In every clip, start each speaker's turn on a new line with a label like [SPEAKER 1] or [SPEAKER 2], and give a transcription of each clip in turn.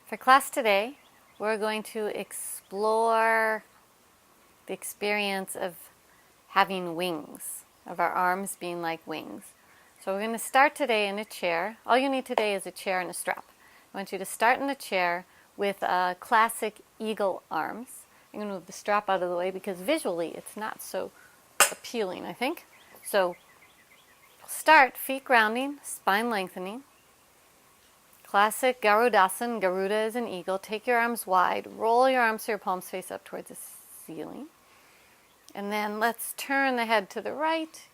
[SPEAKER 1] For class today, we're going to explore the experience of having wings, of our arms being like wings. So we're going to start today in a chair. All you need today is a chair and a strap. I want you to start in the chair with classic eagle arms. I'm going to move the strap out of the way because visually it's not so appealing, I think. So start feet grounding, spine lengthening. Classic Garudasana. Garuda is an eagle. Take your arms wide. Roll your arms so your palms face up towards the ceiling. And then let's turn the head to the right.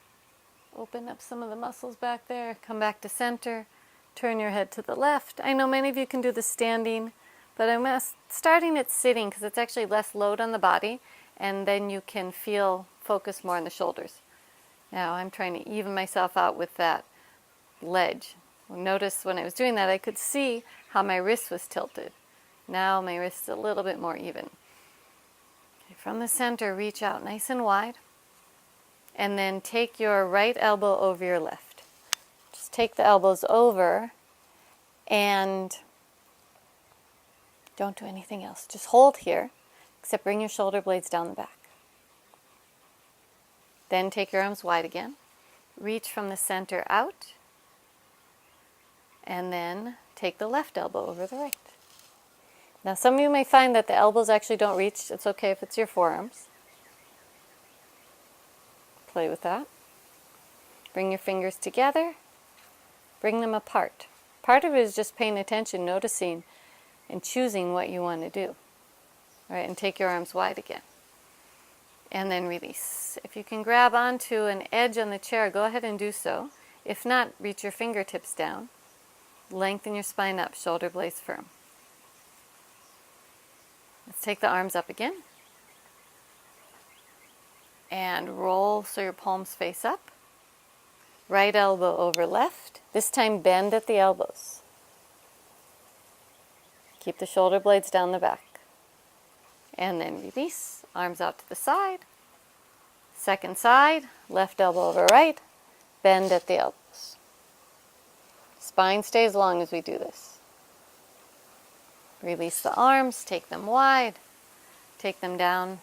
[SPEAKER 1] Open up some of the muscles back there. Come back to center. Turn your head to the left. I know many of you can do the standing, but I'm starting it sitting because it's actually less load on the body, and then you can focus more on the shoulders. Now I'm trying to even myself out with that ledge. Notice when I was doing that, I could see how my wrist was tilted. Now my wrist's a little bit more even. Okay, from the center, reach out nice and wide. And then take your right elbow over your left. Just take the elbows over and don't do anything else. Just hold here, except bring your shoulder blades down the back. Then take your arms wide again. Reach from the center out. And then take the left elbow over the right. Now some of you may find that the elbows actually don't reach. It's okay if it's your forearms. Play with that. Bring your fingers together. Bring them apart. Part of it is just paying attention, noticing, and choosing what you want to do. All right, and take your arms wide again. And then release. If you can grab onto an edge on the chair, go ahead and do so. If not, reach your fingertips down. Lengthen your spine up, shoulder blades firm. Let's take the arms up again. And roll so your palms face up. Right elbow over left. This time bend at the elbows. Keep the shoulder blades down the back. And then release. Arms out to the side. Second side. Left elbow over right. Bend at the elbows. Spine stays long as we do this. Release the arms, take them wide, take them down,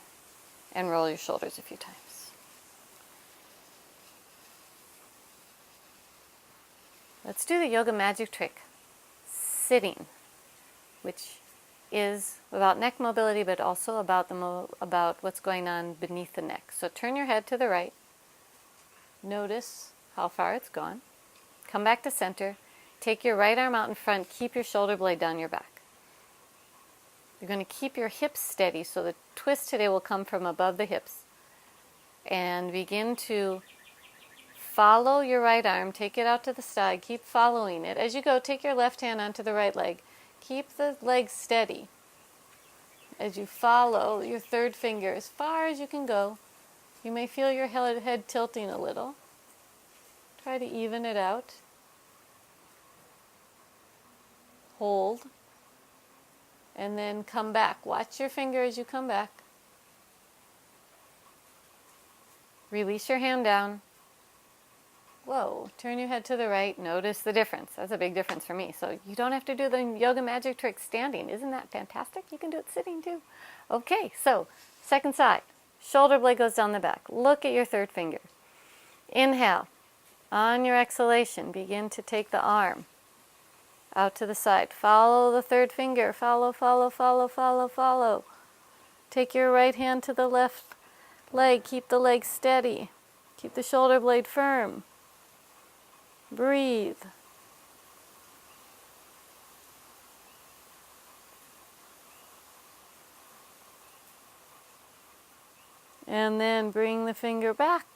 [SPEAKER 1] and roll your shoulders a few times. Let's do the yoga magic trick, sitting, which is about neck mobility, but also about what's going on beneath the neck. So turn your head to the right. Notice how far it's gone. Come back to center. Take your right arm out in front. Keep your shoulder blade down your back. You're going to keep your hips steady, so the twist today will come from above the hips. And begin to follow your right arm. Take it out to the side. Keep following it. As you go, take your left hand onto the right leg. Keep the leg steady. As you follow your third finger as far as you can go, you may feel your head tilting a little. Try to even it out. Hold, and then come back. Watch your finger as you come back. Release your hand down. Whoa, turn your head to the right. Notice the difference. That's a big difference for me. So you don't have to do the yoga magic trick standing. Isn't that fantastic? You can do it sitting too. Okay, so second side. Shoulder blade goes down the back. Look at your third finger. Inhale. On your exhalation, begin to take the arm out to the side. Follow the third finger. Follow, follow, follow, follow, follow. Take your right hand to the left leg. Keep the leg steady. Keep the shoulder blade firm. Breathe. And then bring the finger back.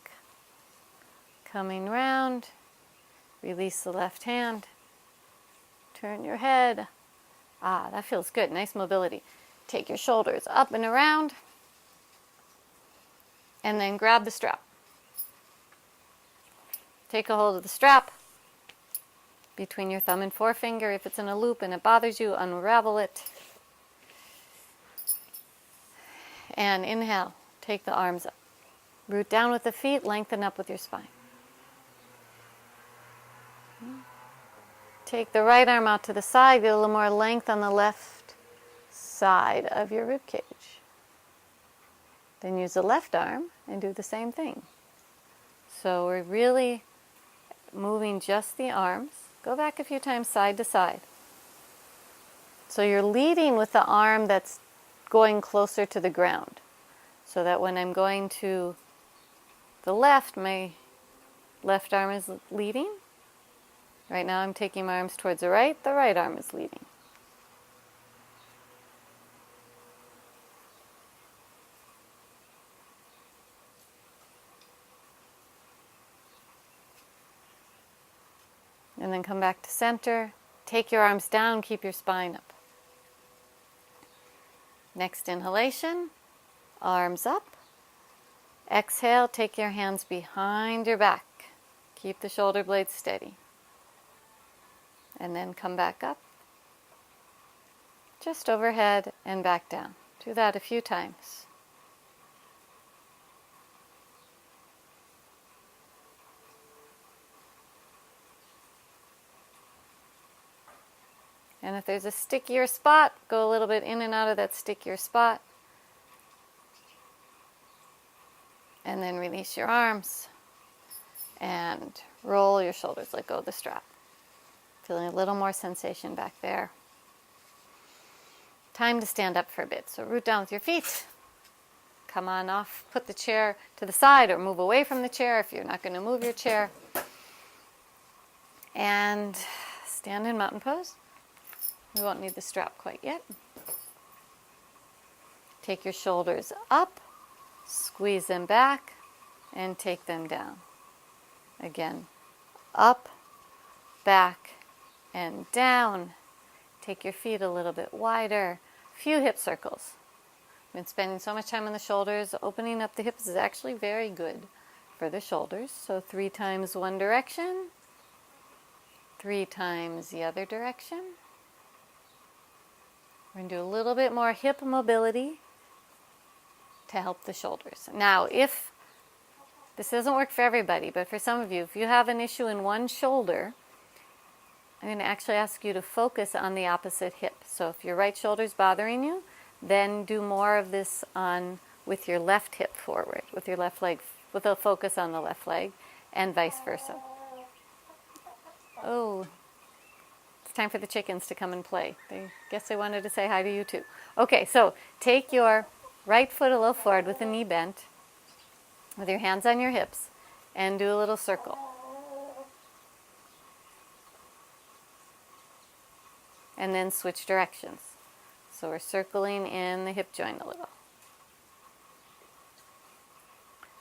[SPEAKER 1] Coming round. Release the left hand. Turn your head. Ah, that feels good. Nice mobility. Take your shoulders up and around. And then grab the strap. Take a hold of the strap between your thumb and forefinger. If it's in a loop and it bothers you, unravel it. And inhale. Take the arms up. Root down with the feet. Lengthen up with your spine. Take the right arm out to the side, get a little more length on the left. side of your rib cage. Then use the left arm and do the same thing. So we're really moving just the arms. Go back a few times side to side. So you're leading with the arm that's going closer to the ground, so that when I'm going to the left, my left arm is leading. Right now I'm taking my arms towards the right arm is leading. And then come back to center. Take your arms down, keep your spine up. Next inhalation, arms up. Exhale, take your hands behind your back. Keep the shoulder blades steady. And then come back up. Just overhead and back down. Do that a few times. And if there's a stickier spot, go a little bit in and out of that stickier spot. And then release your arms and roll your shoulders, let go of the strap. Feeling a little more sensation back there. Time to stand up for a bit. So root down with your feet. Come on off, put the chair to the side or move away from the chair if you're not going to move your chair. And stand in mountain pose. We won't need the strap quite yet. Take your shoulders up, squeeze them back, and take them down. Again, up, back, and down. Take your feet a little bit wider. Few hip circles. I've been spending so much time on the shoulders. Opening up the hips is actually very good for the shoulders. So 3 times one direction, 3 times the other direction. We're going to do a little bit more hip mobility to help the shoulders. Now, if this doesn't work for everybody, but for some of you, if you have an issue in one shoulder, I'm going to actually ask you to focus on the opposite hip. So if your right shoulder is bothering you, then do more of this with your left hip forward, with your left leg, with a focus on the left leg, and vice versa. Oh, it's time for the chickens to come and play. I guess they wanted to say hi to you too. Okay, so take your right foot a little forward with the knee bent, with your hands on your hips, and do a little circle. And then switch directions. So we're circling in the hip joint a little.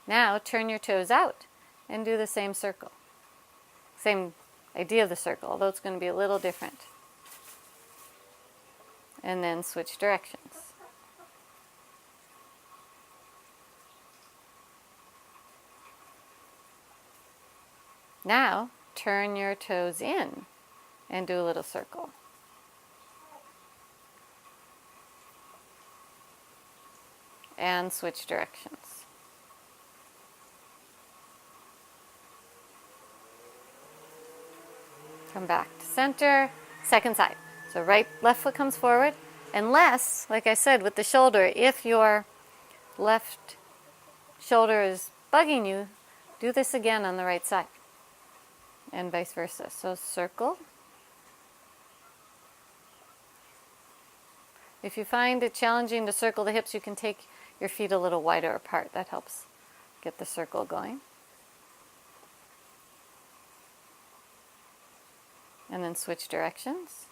[SPEAKER 1] Now turn your toes out and do the same circle. Same idea of the circle, although it's going to be a little different. And then switch directions. Now turn your toes in and do a little circle. And switch directions. Come back to center, second side. So left foot comes forward, unless, like I said, with the shoulder, if your left shoulder is bugging you, do this again on the right side, and vice versa. So circle. If you find it challenging to circle the hips, you can take your feet a little wider apart. That helps get the circle going. And then switch directions.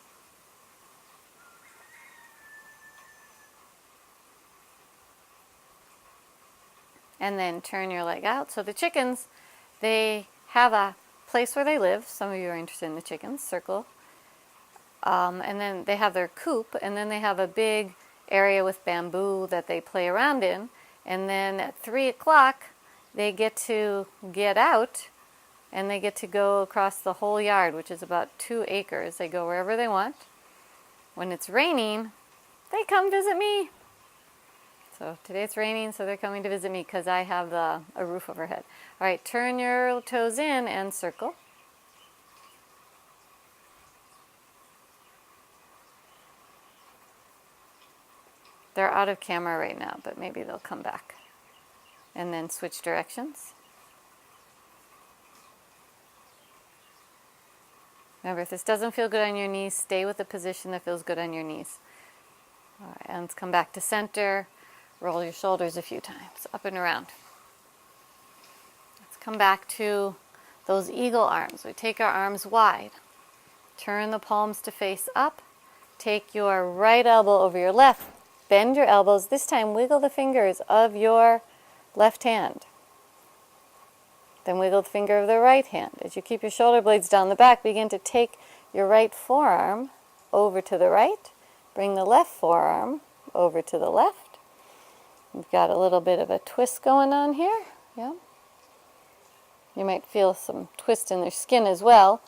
[SPEAKER 1] And then turn your leg out. So the chickens, they have a place where they live. Some of you are interested in the chickens. Circle. And then they have their coop, and then they have a big area with bamboo that they play around in. And then at 3 o'clock, they get to get out, and they get to go across the whole yard, which is about 2 acres. They go wherever they want. When it's raining, they come visit me. So today it's raining, so they're coming to visit me because I have a roof overhead. All right, turn your toes in and circle. They're out of camera right now, but maybe they'll come back. And then switch directions. Remember, if this doesn't feel good on your knees, stay with the position that feels good on your knees. All right, and let's come back to center. Roll your shoulders a few times, up and around. Let's come back to those eagle arms. We take our arms wide. Turn the palms to face up. Take your right elbow over your left. Bend your elbows. This time, wiggle the fingers of your left hand. Then wiggle the finger of the right hand. As you keep your shoulder blades down the back, begin to take your right forearm over to the right. Bring the left forearm over to the left. We've got a little bit of a twist going on here. Yeah. You might feel some twist in their skin as well.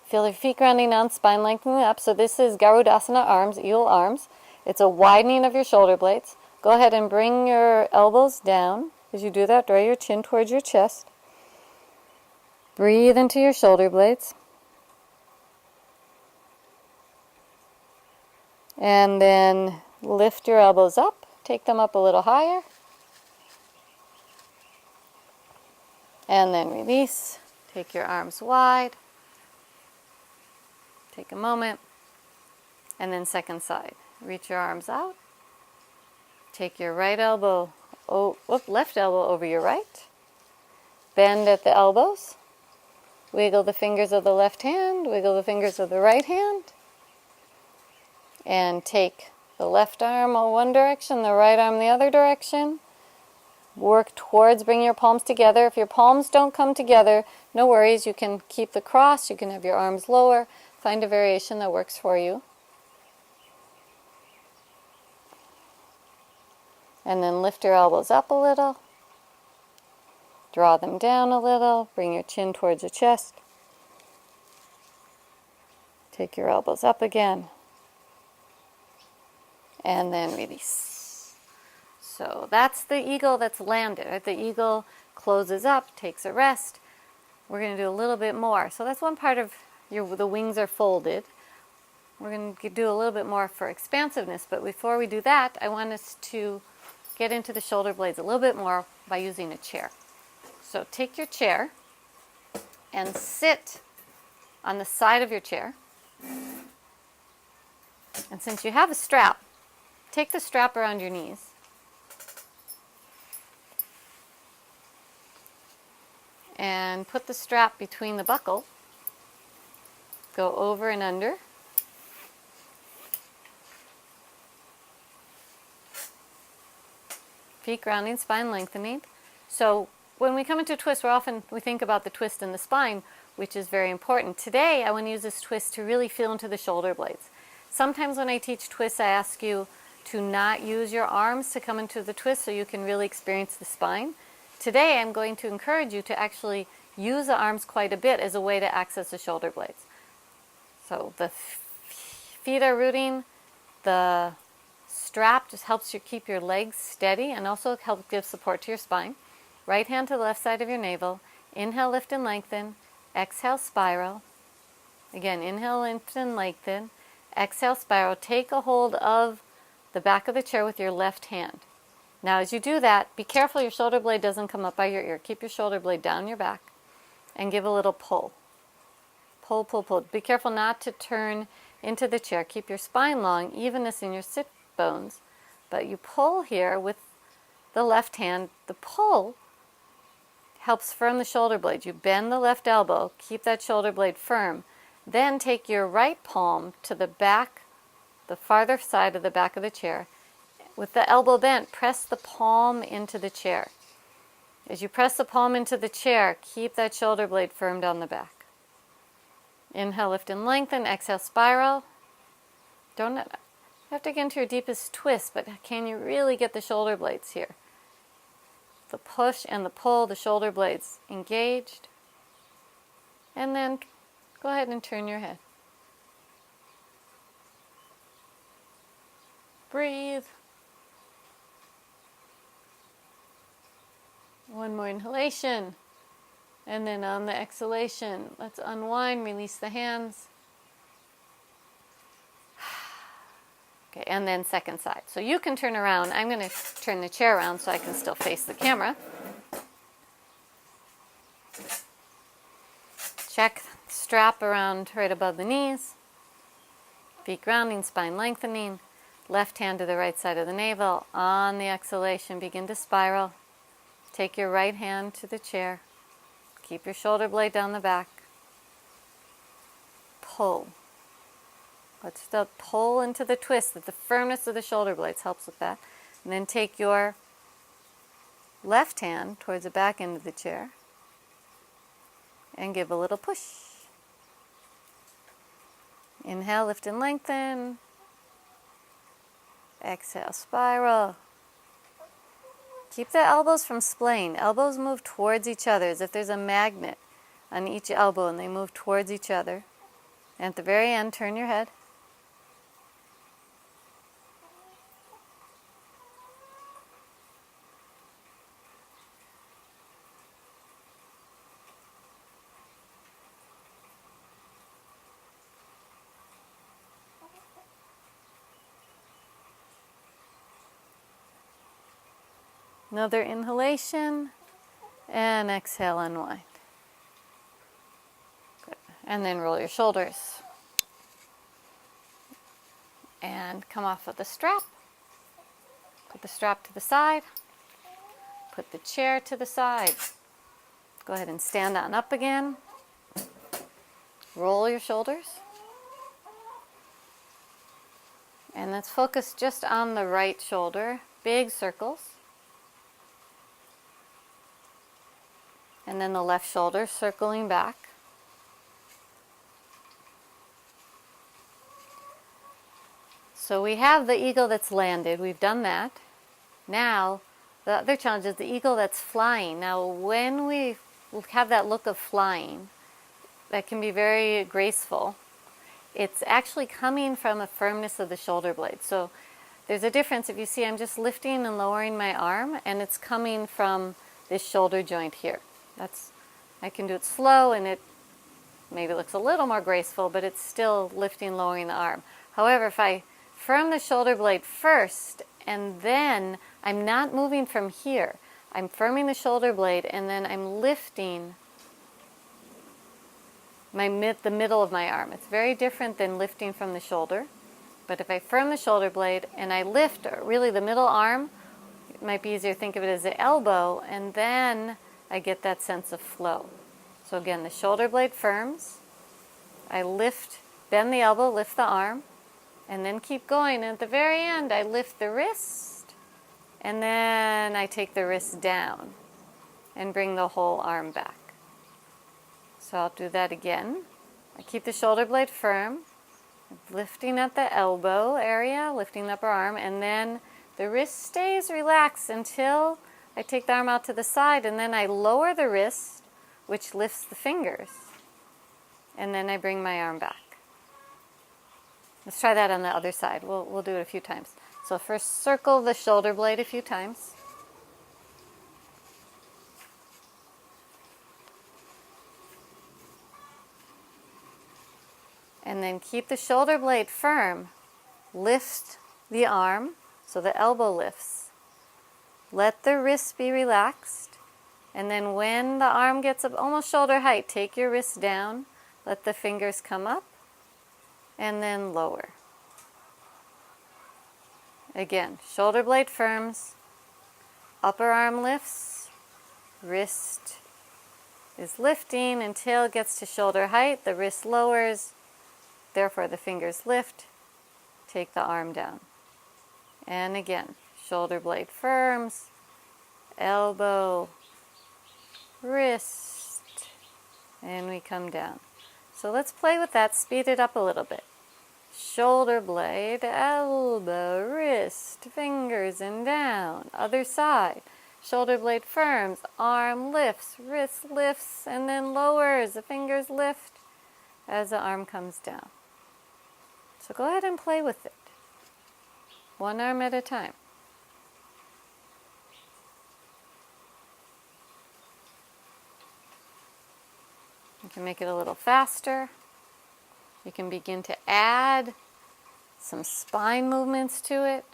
[SPEAKER 1] Feel your feet grounding down, spine lengthening up. So this is Garudasana arms, eagle arms. It's a widening of your shoulder blades. Go ahead and bring your elbows down. As you do that, draw your chin towards your chest. Breathe into your shoulder blades. And then lift your elbows up. Take them up a little higher. And then release. Take your arms wide. Take a moment. And then second side. Reach your arms out. Take your right elbow, left elbow over your right. Bend at the elbows. Wiggle the fingers of the left hand. Wiggle the fingers of the right hand. And take the left arm one direction, the right arm the other direction. Work towards bringing your palms together. If your palms don't come together, no worries. You can keep the cross. You can have your arms lower. Find a variation that works for you. And then lift your elbows up a little. Draw them down a little. Bring your chin towards your chest. Take your elbows up again. And then release. So that's the eagle that's landed. Right? The eagle closes up, takes a rest. We're going to do a little bit more. So that's one part of the wings are folded. We're going to do a little bit more for expansiveness. But before we do that, I want us to get into the shoulder blades a little bit more by using a chair. So take your chair and sit on the side of your chair. And since you have a strap, take the strap around your knees. And put the strap between the buckle. Go over and under. Feet grounding, spine lengthening. So when we come into a twist, we think about the twist in the spine, which is very important. Today, I want to use this twist to really feel into the shoulder blades. Sometimes when I teach twists, I ask you to not use your arms to come into the twist so you can really experience the spine. Today, I'm going to encourage you to actually use the arms quite a bit as a way to access the shoulder blades. So the feet are rooting, the strap just helps you keep your legs steady and also helps give support to your spine. Right hand to the left side of your navel. Inhale, lift and lengthen. Exhale, spiral. Again, inhale, lift and lengthen. Exhale, spiral. Take a hold of the back of the chair with your left hand. Now, as you do that, be careful your shoulder blade doesn't come up by your ear. Keep your shoulder blade down your back and give a little pull. Pull, pull, pull. Be careful not to turn into the chair. Keep your spine long, evenness in your sit bones. But you pull here with the left hand. The pull helps firm the shoulder blade. You bend the left elbow, keep that shoulder blade firm. Then take your right palm to the back, the farther side of the back of the chair. With the elbow bent, press the palm into the chair. As you press the palm into the chair, keep that shoulder blade firm down the back. Inhale, lift and lengthen. Exhale, spiral. Don't have to get into your deepest twist, but can you really get the shoulder blades here? The push and the pull, the shoulder blades engaged. And then go ahead and turn your head. Breathe. One more inhalation. And then on the exhalation, let's unwind, release the hands. Okay, and then second side. So you can turn around. I'm going to turn the chair around so I can still face the camera. Check strap around right above the knees. Feet grounding, spine lengthening. Left hand to the right side of the navel. On the exhalation, begin to spiral. Take your right hand to the chair. Keep your shoulder blade down the back. Pull. Let's still pull into the twist. That the firmness of the shoulder blades helps with that. And then take your left hand towards the back end of the chair and give a little push. Inhale, lift and lengthen. Exhale, spiral. Keep the elbows from splaying. Elbows move towards each other as if there's a magnet on each elbow and they move towards each other. And at the very end, turn your head. Another inhalation, and exhale, unwind. Good. And then roll your shoulders. And come off of the strap. Put the strap to the side. Put the chair to the side. Go ahead and stand on up again. Roll your shoulders. And let's focus just on the right shoulder. Big circles. And then the left shoulder circling back. So we have the eagle that's landed. We've done that. Now, the other challenge is the eagle that's flying. Now, when we have that look of flying, that can be very graceful. It's actually coming from a firmness of the shoulder blade. So there's a difference. If you see, I'm just lifting and lowering my arm, and it's coming from this shoulder joint here. I can do it slow, and it maybe looks a little more graceful, but it's still lifting, lowering the arm. However, if I firm the shoulder blade first, and then I'm not moving from here. I'm firming the shoulder blade, and then I'm lifting the middle of my arm. It's very different than lifting from the shoulder. But if I firm the shoulder blade and I lift, really the middle arm, it might be easier to think of it as the elbow, and then I get that sense of flow. So again, the shoulder blade firms. I lift, bend the elbow, lift the arm, and then keep going. And at the very end, I lift the wrist, and then I take the wrist down and bring the whole arm back. So I'll do that again. I keep the shoulder blade firm, lifting at the elbow area, lifting the upper arm, and then the wrist stays relaxed until I take the arm out to the side, and then I lower the wrist, which lifts the fingers, and then I bring my arm back. Let's try that on the other side. We'll do it a few times. So first, circle the shoulder blade a few times. And then keep the shoulder blade firm. Lift the arm so the elbow lifts. Let the wrist be relaxed. And then when the arm gets up almost shoulder height, take your wrist down. Let the fingers come up. And then lower. Again, shoulder blade firms. Upper arm lifts. Wrist is lifting until it gets to shoulder height. The wrist lowers. Therefore, the fingers lift. Take the arm down. And again, shoulder blade firms, elbow, wrist, and we come down. So let's play with that, speed it up a little bit. Shoulder blade, elbow, wrist, fingers, and down. Other side. Shoulder blade firms, arm lifts, wrist lifts, and then lowers. The fingers lift as the arm comes down. So go ahead and play with it. One arm at a time. You can make it a little faster. You can begin to add some spine movements to it.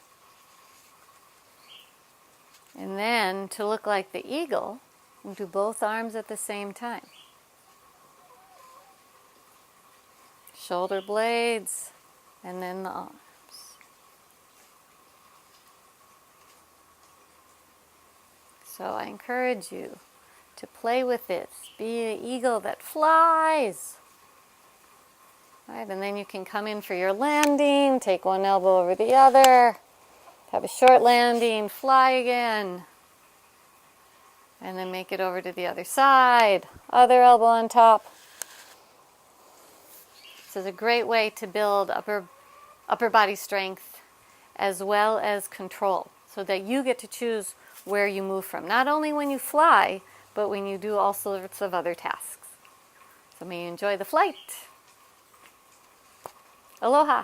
[SPEAKER 1] And then to look like the eagle, we'll do both arms at the same time. Shoulder blades, and then the arms. So I encourage you to play with this. Be an eagle that flies. Right, and then you can come in for your landing, take one elbow over the other, have a short landing, fly again, and then make it over to the other side, other elbow on top. This is a great way to build upper body strength as well as control, so that you get to choose where you move from, not only when you fly, but when you do all sorts of other tasks. So may you enjoy the flight. Aloha.